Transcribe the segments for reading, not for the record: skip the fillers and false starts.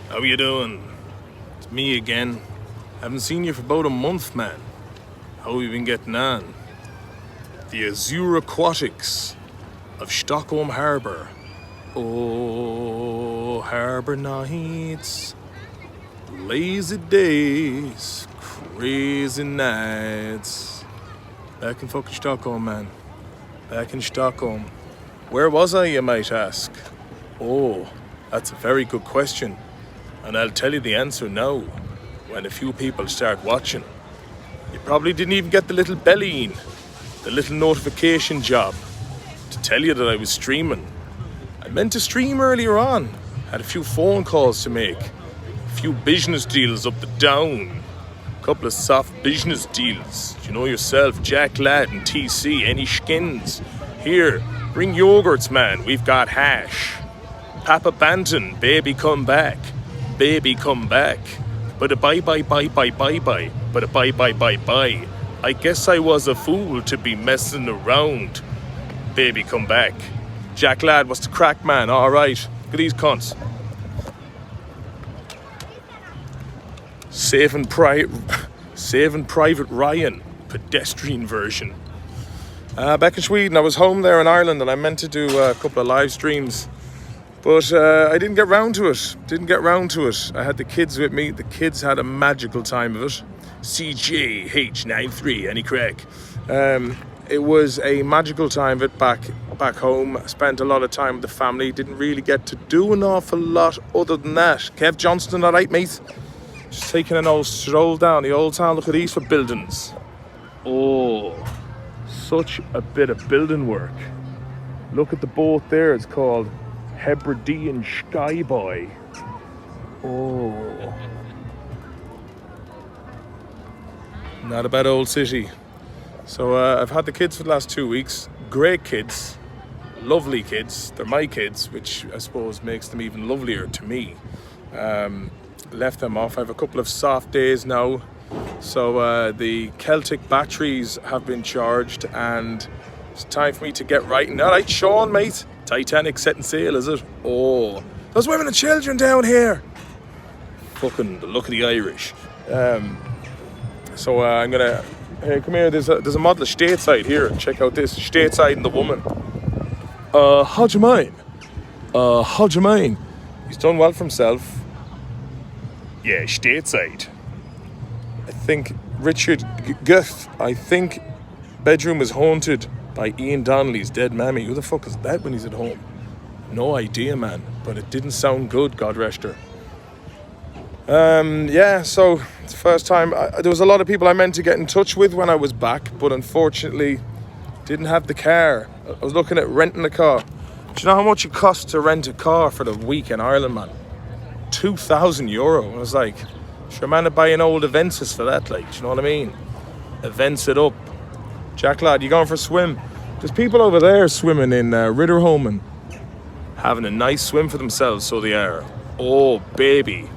How you doing? It's me again. Haven't seen you for about a month, man. How have you been getting on? The Azure Aquatics of Stockholm Harbour. Oh, harbour nights, lazy days, crazy nights. Back in fucking Stockholm, man. Back in Stockholm. Where was I, you might ask? Oh, that's a very good question. And I'll tell you the answer now, when a few people start watching. You probably didn't even get the little belly, the little notification job to tell you that I was streaming. I meant to stream earlier on. Had a few phone calls to make. A few business deals up the down. A couple of soft business deals. Do you know yourself, Jack Ladd and TC, any skins? Here, bring yogurts, man. We've got hash. Papa Banton, baby come back. Baby come back. But a bye. But a bye. I guess I was a fool to be messing around. Baby come back. Jack Ladd, what's the crack, man? Alright. Look at these cunts. Saving Private Ryan. Pedestrian version. Back in Sweden, I was home there in Ireland and I meant to do a couple of live streams. But I didn't get round to it. I had the kids with me. The kids had a magical time of it. CJH93, any crack. It was a magical time of it back home. I spent a lot of time with the family. Didn't really get to do an awful lot other than that. Kev Johnston, all right, mate? Just taking an old stroll down the old town. Look at these for buildings. Oh, such a bit of building work. Look at the boat there. It's called Hebridean Skyboy. Oh, not a bad old city. So I've had the kids for the last 2 weeks. Great kids, lovely kids. They're my kids, which I suppose makes them even lovelier to me. Left them off. I have a couple of soft days now. So the Celtic batteries have been charged and it's time for me to get right. All right, Sean, mate. Titanic setting sail, is it? Oh, there's women and children down here. Fucking the look of the Irish. So I'm gonna. Hey, come here. There's a model of Stateside here. Check out this Stateside and the woman. How'd you mind? He's done well for himself. Yeah, Stateside. I think Richard Guth. I think bedroom is haunted by Ian Donnelly's dead mammy. Who the fuck is that when he's at home? No idea, man. But it didn't sound good, God rest her. Yeah, so it's the first time. There was a lot of people I meant to get in touch with when I was back, but unfortunately didn't have the car. I was looking at renting a car. Do you know how much it costs to rent a car for the week in Ireland, man? €2,000. I was like, sure, man, I'd buy an old Avensis for that, like, do you know what I mean? Events it up. Jack Ladd, you going for a swim? There's people over there swimming in Ridderholmen, having a nice swim for themselves, so they are. Oh, baby.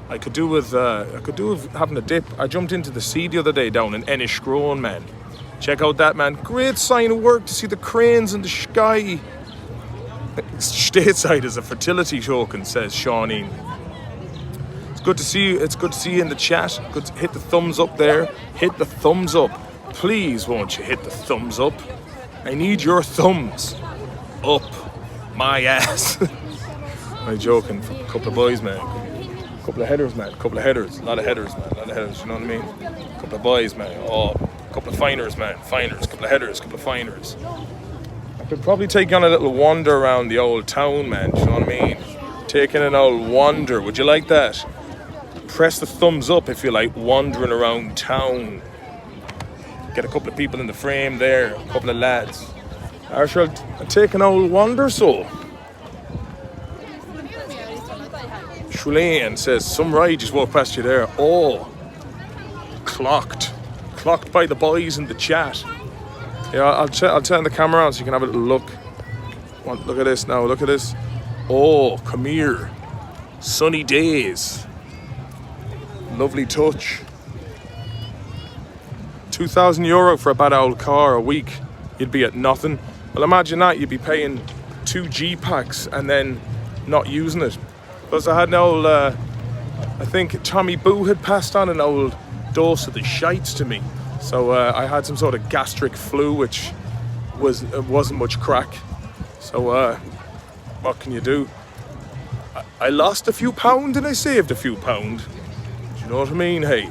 I could do with having a dip. I jumped into the sea the other day down in Enniscrone, man. Check out that, man. Great sign of work to see the cranes in the sky. Stateside is a fertility token, says Shawneen. It's good to see you. It's good to see you in the chat. Good to hit the thumbs up there. Hit the thumbs up. Please, won't you hit the thumbs up? I need your thumbs up my ass. I'm joking. A couple of boys, man. A couple of headers, man. A couple of headers. A lot of headers, man. A lot of headers. You know what I mean? A couple of boys, man. Oh, a couple of finers, man. Finers. A couple of headers. A couple of finers. I could probably take you on a little wander around the old town, man. Do you know what I mean? Taking an old wander. Would you like that? Press the thumbs up if you like wandering around town. Get a couple of people in the frame there, a couple of lads. I shall take an old wander, so. Shulian says, some ride just walked past you there. Oh, clocked by the boys in the chat. Yeah, I'll turn the camera on so you can have a little look. Look at this now, look at this. Oh, come here. Sunny days. Lovely touch. €2,000 for a bad old car a week. You'd be at nothing. Well, imagine that. You'd be paying 2 G packs and then not using it. Plus, I had an old I think Tommy Boo had passed on an old dose of the shites to me. So I had some sort of gastric flu, which wasn't much crack. So what can you do? I lost a few pound and I saved a few pound. Do you know what I mean? Hey,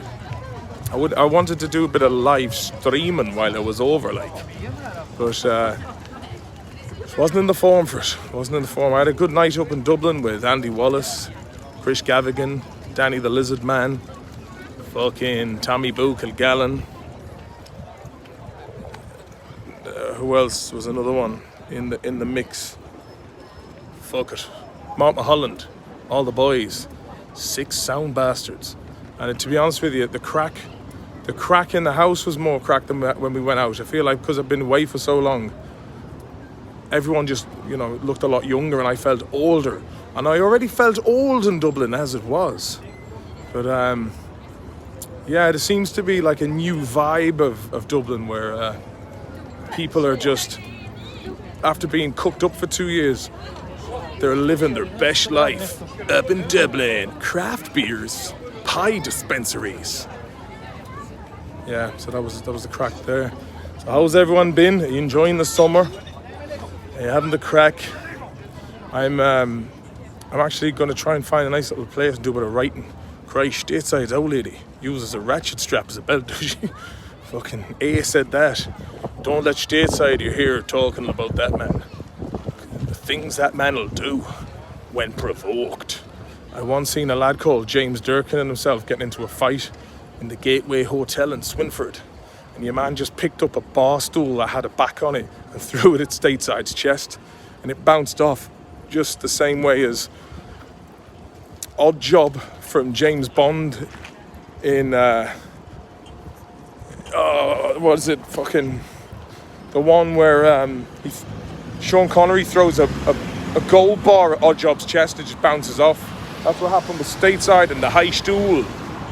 I wanted to do a bit of live streaming while I was over, like, but wasn't in the form for it. Wasn't in the form. I had a good night up in Dublin with Andy Wallace, Chris Gavigan, Danny the Lizard Man, fucking Tommy Boo Kilgallen. Who else was another one in the mix? Fuck it. Mark Mulholland, all the boys, 6 sound bastards. And to be honest with you, the crack in the house was more crack than when we went out. I feel like because I've been away for so long, everyone just, looked a lot younger and I felt older. And I already felt old in Dublin as it was. But yeah, there seems to be like a new vibe of Dublin where people are just, after being cooked up for 2 years, they're living their best life up in Dublin. Craft beers, pie dispensaries. Yeah, so that was the crack there. So how's everyone been? Are you enjoying the summer? Are you having the crack? I'm actually going to try and find a nice little place and do a bit of writing. Christ, stateside's old lady uses a ratchet strap as a belt, does she? Fucking A said that. Don't let stateside you hear talking about that man. The things that man will do when provoked. I once seen a lad called James Durkin and himself getting into a fight in the Gateway Hotel in Swinford. And your man just picked up a bar stool that had a back on it and threw it at stateside's chest. And it bounced off just the same way as Odd Job from James Bond in what is it? Fucking the one where Sean Connery throws a gold bar at Odd Job's chest and just bounces off. That's what happened with stateside, and the high stool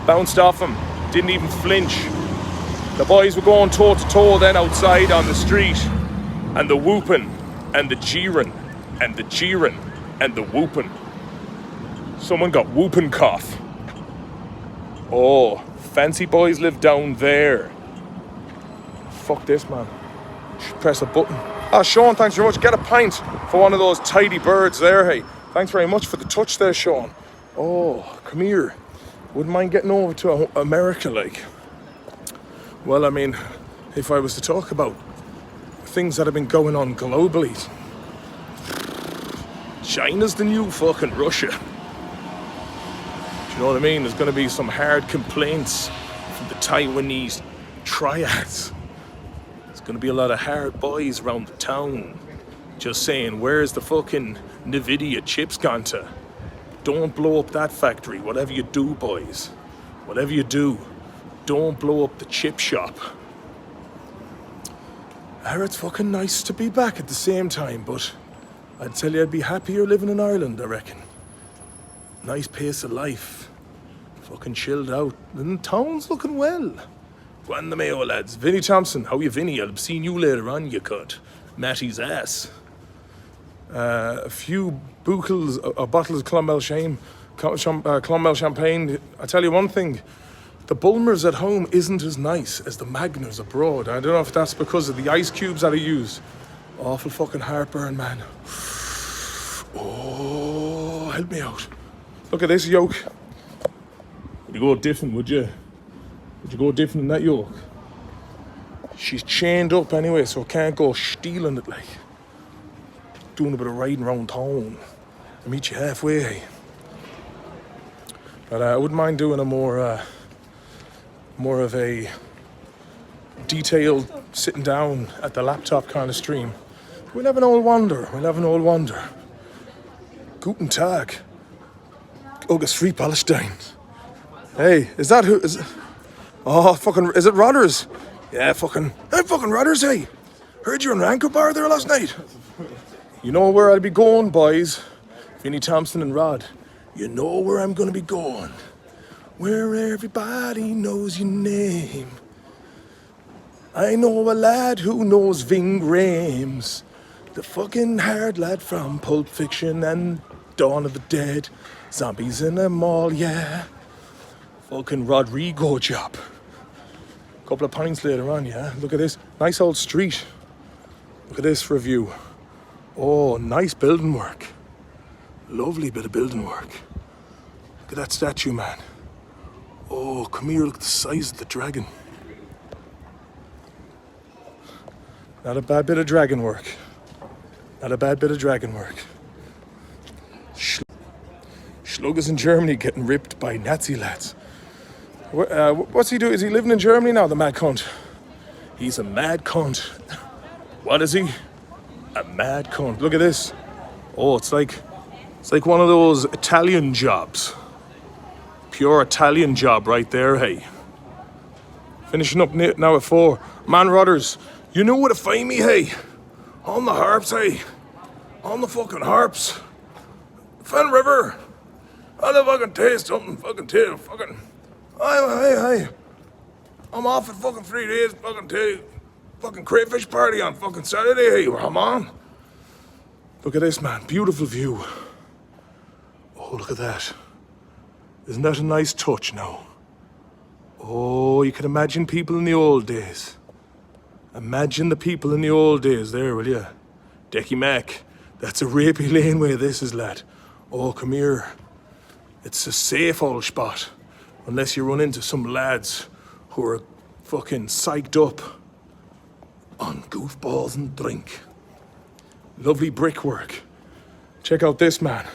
bounced off him. Didn't even flinch. The boys were going toe to toe then outside on the street, and the whooping and the jeering and the jeering and the whooping. Someone got whooping cough. Oh, fancy boys live down there. Fuck this, man. Press a button. Ah, Sean, thanks very much. Get a pint for one of those tidy birds there, hey. Thanks very much for the touch there, Sean. Oh, come here. Wouldn't mind getting over to America, like. Well, I mean, if I was to talk about things that have been going on globally, China's the new fucking Russia. Do you know what I mean? There's going to be some hard complaints from the Taiwanese triads. There's going to be a lot of hard boys around the town just saying, where's the fucking NVIDIA chips gone to? Don't blow up that factory, whatever you do, boys. Whatever you do, don't blow up the chip shop. It's fucking nice to be back at the same time, but I'd tell you I'd be happier living in Ireland, I reckon. Nice pace of life. Fucking chilled out. And the town's looking well. Go on the Mayo, lads. Vinnie Thompson, how you, Vinnie? I'll be seeing you later on, you cunt. Matty's ass. A few bottles of Clonmel champagne. I tell you one thing, the Bulmers at home isn't as nice as the Magners abroad. I don't know if that's because of the ice cubes that I use. Awful fucking heartburn, man. Oh, help me out. Look at this yoke. Would you go different, would you? Would you go different in that yoke? She's chained up anyway, so I can't go stealing it, like. Doing a bit of riding around town. I'll meet you halfway. But I wouldn't mind doing a more of a detailed sitting down at the laptop kind of stream. We'll have an old wonder. Guten Tag. August Free Palestine. Hey, is that who? Is it? Oh, fucking, is it Rodders? Yeah, fucking Rodders, hey. Heard you on Ranker Bar there last night. You know where I'll be going, boys. Vinnie Thompson and Rod. You know where I'm gonna be going. Where everybody knows your name. I know a lad who knows Ving Rhames. The fucking hard lad from Pulp Fiction and Dawn of the Dead. Zombies in a mall, yeah. fucking Rodrigo job. Couple of pints later on, yeah. Look at this. Nice old street. Look at this for a view. Oh, nice building work. Lovely bit of building work. Look at that statue, man. Oh, come here, look at the size of the dragon. Not a bad bit of dragon work. Not a bad bit of dragon work. Schluggers in Germany getting ripped by Nazi lads. What's he doing? Is he living in Germany now, the mad cunt? He's a mad cunt. What is he? A mad cunt. Look at this. Oh, it's like one of those Italian jobs. Pure Italian job right there, hey. Finishing up now at 4. Man Rodders, you know where to find me, hey. On the harps, hey. On the fucking harps. Fen River. I'll fucking taste something, fucking tail, fucking. Hey. I'm off for fucking 3 days, fucking tail. Fucking crayfish party on fucking Saturday, hey, I'm on. Look at this, man, beautiful view. Oh, look at that. Isn't that a nice touch now? Oh, you can imagine people in the old days. Imagine the people in the old days there, will you? Decky Mac, that's a rapey laneway this is, lad. Oh, come here. It's a safe old spot. Unless you run into some lads who are fucking psyched up on goofballs and drink. Lovely brickwork. Check out this, man.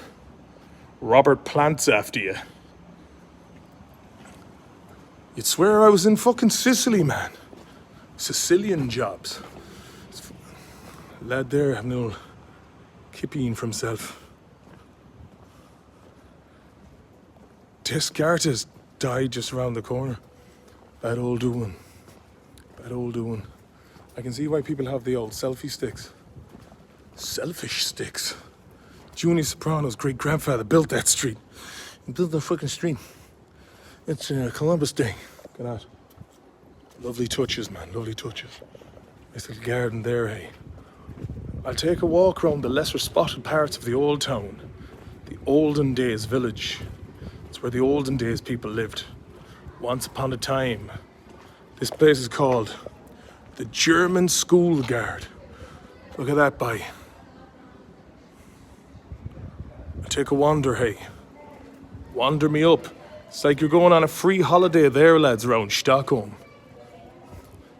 Robert Plant's after you. You'd swear I was in fucking Sicily, man. Sicilian jobs. Lad there having a little kipping for himself. Descartes died just around the corner. Bad old doing. Bad old doing. I can see why people have the old selfie sticks. Selfish sticks. Junior Soprano's great-grandfather built that street. He built the fucking street. It's Columbus Day. Look at that. Lovely touches, man. Lovely touches. Nice little garden there, hey. I'll take a walk around the lesser spotted parts of the old town. The olden days village. It's where the olden days people lived. Once upon a time. This place is called the German School Guard. Look at that, boy. I'll take a wander, hey. Wander me up. It's like you're going on a free holiday there, lads, around Stockholm.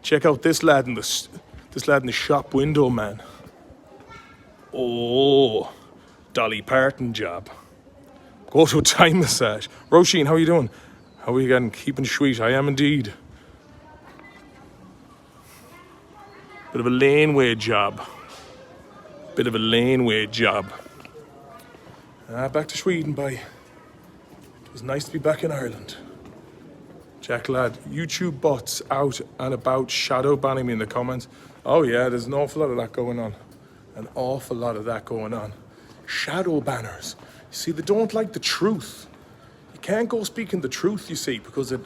Check out this lad in the shop window, man. Oh, Dolly Parton job. Go to a Thai massage. Roisin, how are you doing? How are you getting? Keeping sweet? I am indeed. Bit of a laneway job. Bit of a laneway job. Back to Sweden, bye. It was nice to be back in Ireland. Jack lad, YouTube bots out and about shadow banning me in the comments. Oh yeah, there's an awful lot of that going on. An awful lot of that going on. Shadow banners. You see, they don't like the truth. You can't go speaking the truth, you see, because it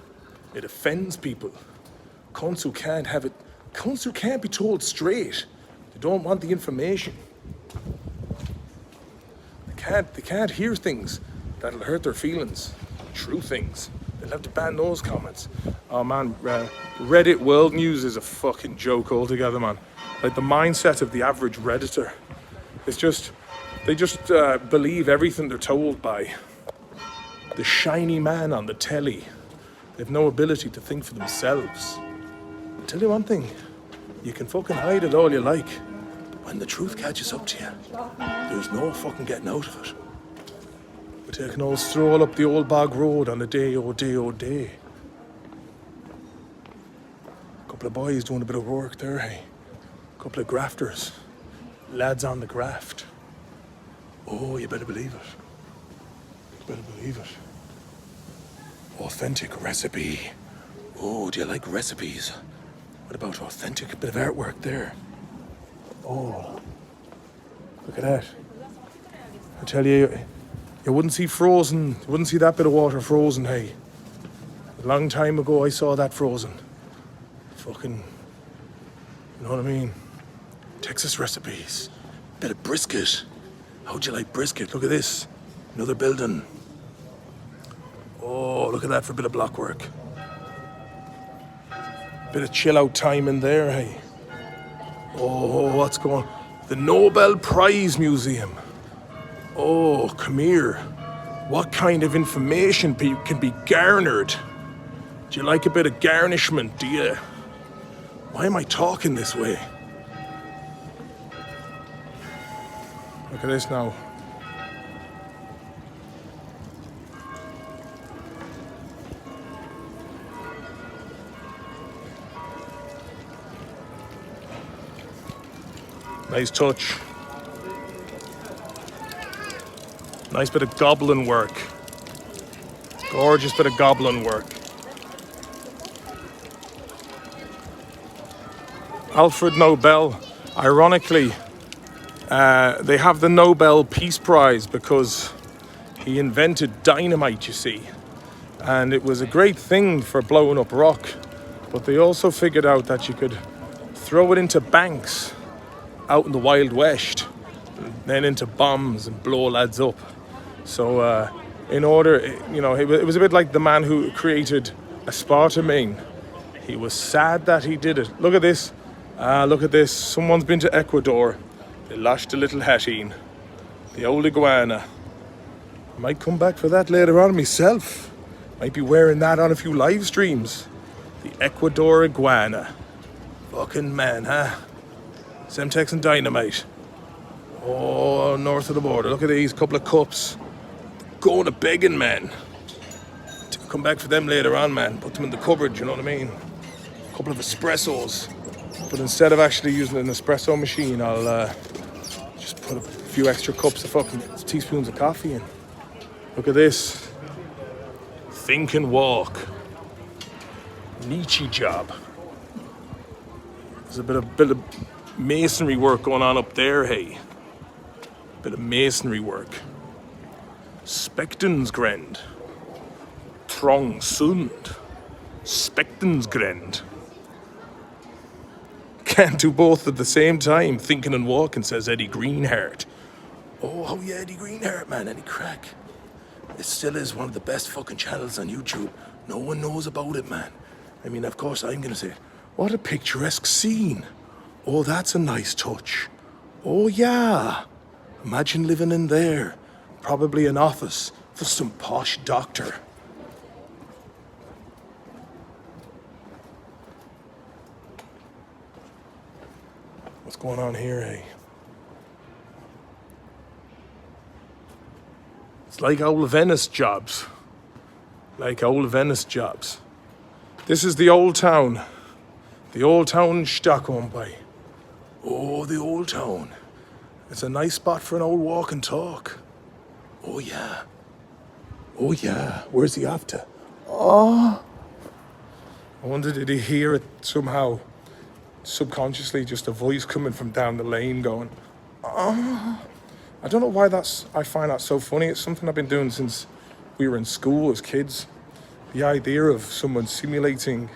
offends people. Cunts who can't have it. Cunts who can't be told straight. They don't want the information. They can't hear things that'll hurt their feelings. True things. They'll have to ban those comments. Oh man, Reddit World News is a fucking joke altogether, man. Like the mindset of the average Redditor. It's just, they just believe everything they're told by the shiny man on the telly. They have no ability to think for themselves. I'll tell you one thing, you can fucking hide it all you like. When the truth catches up to you, there's no fucking getting out of it. We're taking an old stroll up the old bog road on a day, oh day, oh day. A couple of boys doing a bit of work there, hey? A couple of grafters. Lads on the graft. Oh, you better believe it. You better believe it. Authentic recipe. Oh, do you like recipes? What about authentic bit of artwork there? Oh, look at that. I tell you, you wouldn't see frozen, you wouldn't see that bit of water frozen, hey. A long time ago I saw that frozen. Fucking, you know what I mean? Texas recipes. Bit of brisket. How'd you like brisket? Look at this. Another building. Oh, look at that for a bit of block work. Bit of chill out time in there, hey. Oh, what's going on? The Nobel Prize Museum. Oh, come here. What kind of information can be garnered? Do you like a bit of garnishment, do you? Why am I talking this way? Look at this now. Nice touch. Nice bit of goblin work. Gorgeous bit of goblin work. Alfred Nobel, ironically, they have the Nobel Peace Prize because he invented dynamite, you see. And it was a great thing for blowing up rock. But they also figured out that you could throw it into banks out in the Wild West, then into bombs and blow lads up. So in order, you know, it was a bit like the man who created aspartame. He was sad that he did it. Look at this. Look at this. Someone's been to Ecuador. They lashed a little hatine. The old iguana. I might come back for that later on myself. Might be wearing that on a few live streams. The Ecuador iguana. Fucking man, huh? Semtex and dynamite. Oh, north of the border. Look at these couple of cups. Going to begging, man. Come back for them later on, man. Put them in the cupboard, you know what I mean? A couple of espressos. But instead of actually using an espresso machine, I'll just put a few extra cups of fucking teaspoons of coffee in. Look at this. Think and walk. Nietzsche job. There's a bit of masonry work going on up there, hey. Bit of masonry work. Spektensgrend. Trongsund. Spektensgrend. Can't do both at the same time, thinking and walking, says Eddie Greenheart. Oh yeah, Eddie Greenheart, man, Eddie crack. It still is one of the best fucking channels on YouTube. No one knows about it, man. I mean, of course I'm gonna say, what a picturesque scene. Oh, that's a nice touch. Oh yeah. Imagine living in there. Probably an office for some posh doctor. What's going on here, eh? It's like old Venice jobs. Like old Venice jobs. This is the old town. The old town in Stockholm, by. Oh, the old town. It's a nice spot for an old walk and talk. Oh yeah. Oh yeah. Where's he off to? Oh. I wonder, did he hear it somehow? Subconsciously, just a voice coming from down the lane going, oh. I don't know why I find that so funny. It's something I've been doing since we were in school as kids. The idea of someone simulating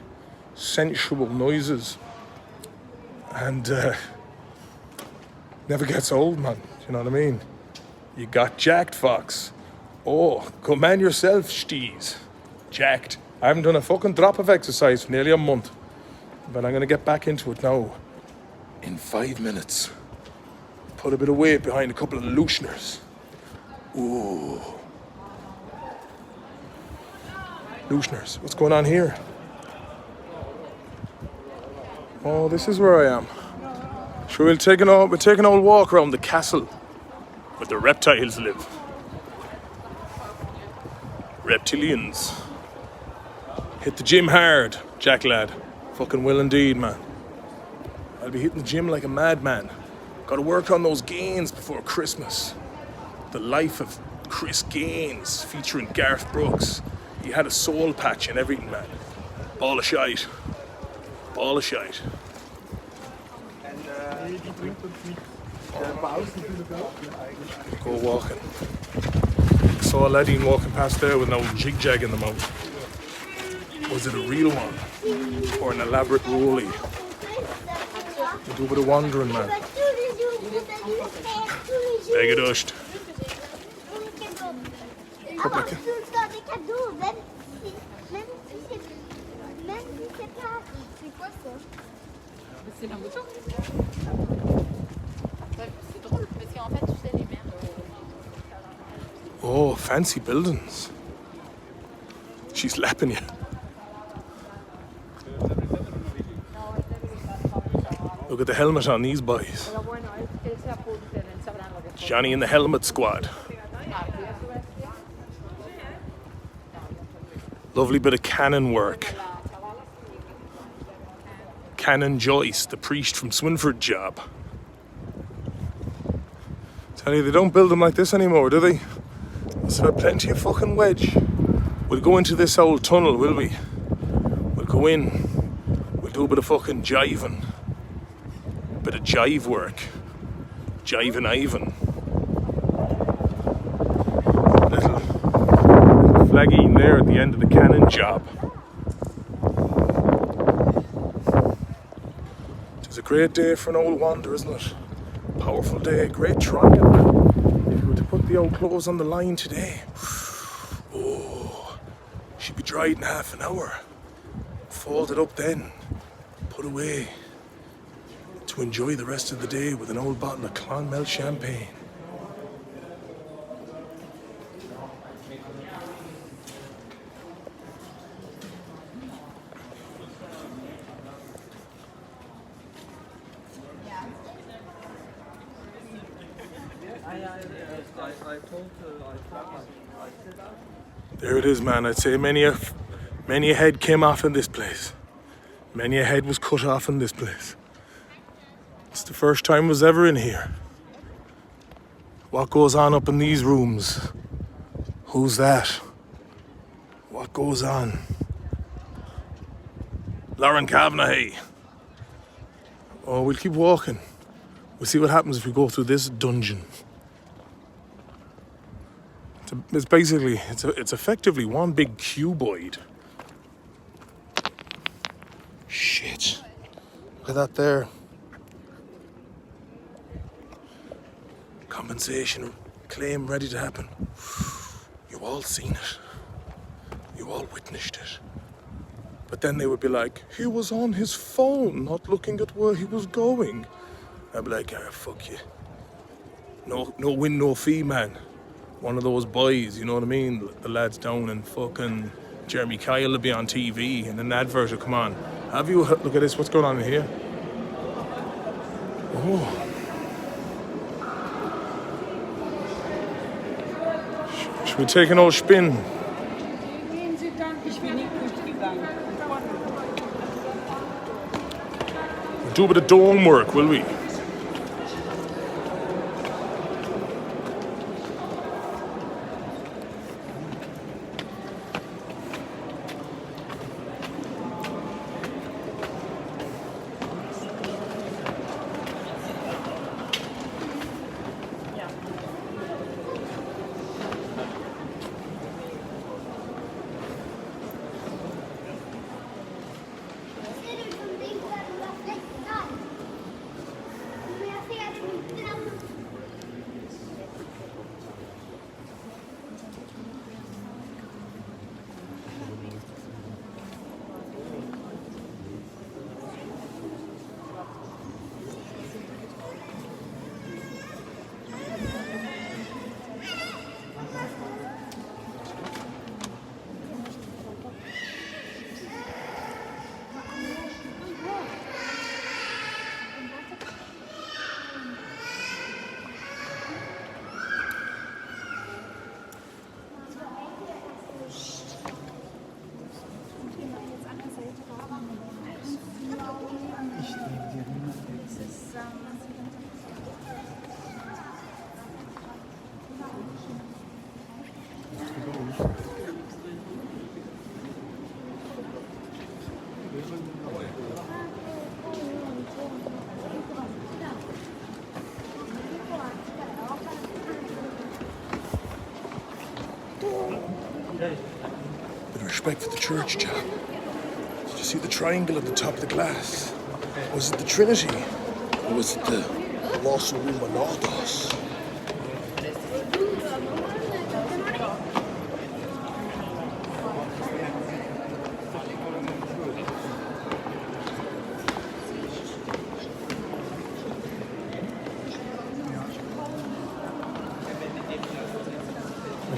sensual noises and never gets old, man. You know what I mean? You got jacked, Fox. Oh, command yourself, Steez. Jacked. I haven't done a fucking drop of exercise for nearly a month. But I'm going to get back into it now. In 5 minutes. Put a bit of weight behind a couple of looseners. Ooh. Looseners. What's going on here? Oh, this is where I am. Sure, we'll take an old walk around the castle where the reptiles live. Reptilians. Hit the gym hard, Jack lad. Fucking will indeed, man. I'll be hitting the gym like a madman. Gotta work on those gains before Christmas. The life of Chris Gaines, featuring Garth Brooks. He had a soul patch and everything, man. Ball of shite. Ball of shite. Go walking. Saw a laddie walking past there with an old jig-jag in the mouth. Was it a real one? Or an elaborate rollie? We do a bit of wandering, man. couple tout le temps des cadeaux, même si c'est pas. C'est quoi ça? C'est la moto. C'est drôle parce qu'en fait, tu sais, les mères. Oh, fancy buildings. She's lapping you. Look at the helmet on these boys. Johnny and the Helmet Squad. Lovely bit of cannon work. Canon Joyce, the priest from Swinford job. Tell you, they don't build them like this anymore, do they? Must have had plenty of fucking wedge. We'll go into this old tunnel, will we? We'll go in. We'll do a bit of fucking jiving. A bit of jive work. Jiving Ivan. Little flaggy there at the end of the cannon job. It's a great day for an old wander, isn't it? Powerful day, great trial. If you were to put the old clothes on the line today, oh, she'd be dried in half an hour. Folded up then, put away to enjoy the rest of the day with an old bottle of Clonmel champagne. There it is, man. I'd say many a head came off in this place. Many a head was cut off in this place. It's the first time I was ever in here. What goes on up in these rooms? Who's that? What goes on? Lauren Kavanagh. Oh, we'll keep walking. We'll see what happens if we go through this dungeon. It's basically, it's effectively one big cuboid. Shit. Look at that there. Compensation claim ready to happen. You all seen it. You all witnessed it. But then they would be like, he was on his phone, not looking at where he was going. I'd be like, ah, fuck you. No win, no fee, man. One of those boys, you know what I mean? The lads down in fucking Jeremy Kyle will be on TV and an advert will come on. Have you, look at this, what's going on in here? Oh. Should we take an old spin? We'll do a bit of dome work, will we? Bit of respect for the church, chap. Did you see the triangle at the top of the glass? Was it the Trinity? Or was it the Los Illuminados?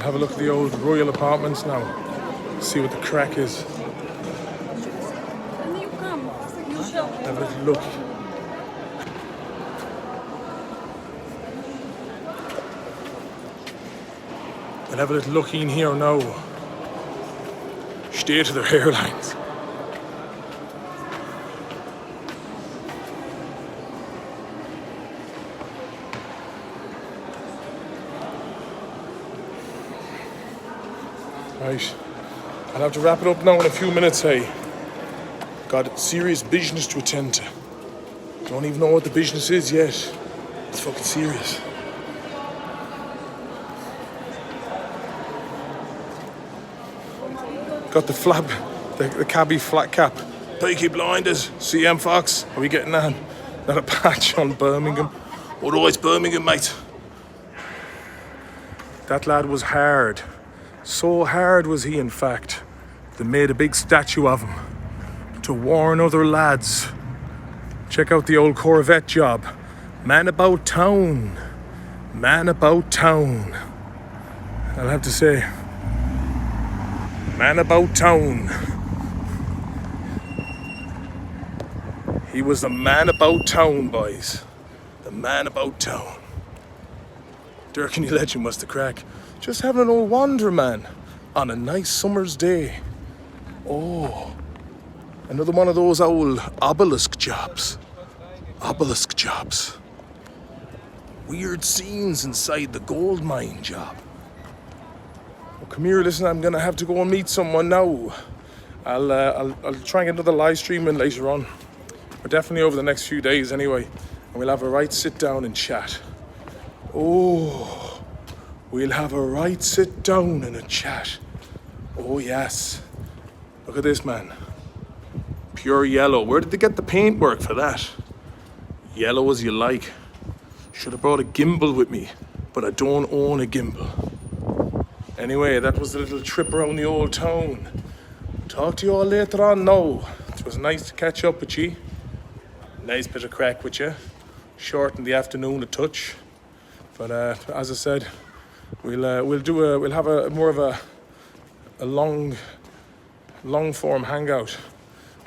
We'll have a look at the old royal apartments now. See what the crack is. Have a little look. We'll have a little look in here now. Stay to their hairlines. Right, I'll have to wrap it up now in a few minutes, hey. Got serious business to attend to. Don't even know what the business is yet. It's fucking serious. Got the flap, the cabbie flat cap. Peaky Blinders, CM Fox. Are we getting that? Not a patch on Birmingham. Otherwise Birmingham, mate. That lad was hard. So hard was he, in fact. They made a big statue of him to warn other lads. Check out the old Corvette job. Man about town. Man about town. I'll have to say, man about town. He was the man about town, boys. The man about town. Dirk and the Legend was the crack. Just having an old wander, man, on a nice summer's day. Oh, another one of those old obelisk jobs. Obelisk jobs. Weird scenes inside the gold mine job. Well, come here, listen, I'm gonna have to go and meet someone now. I'll try and get another live stream in later on. But definitely over the next few days anyway. And we'll have a right sit down and chat. Oh. We'll have a right sit down and a chat. Oh yes. Look at this, man. Pure yellow. Where did they get the paintwork for that? Yellow as you like. Should have brought a gimbal with me, but I don't own a gimbal. Anyway, that was a little trip around the old town. Talk to you all later on now. It was nice to catch up with you. Nice bit of crack with you. Short in the afternoon a touch. But as I said, we'll have a more of a long form hangout,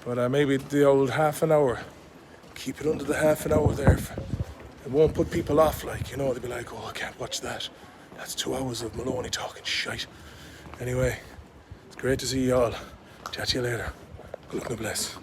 but maybe the old half an hour. Keep it under the half an hour there. It won't put people off, like, you know. They'll be like, oh, I can't watch that. That's 2 hours of Maloney talking shite. Anyway, it's great to see you all. Chat to you later. Good luck and bless.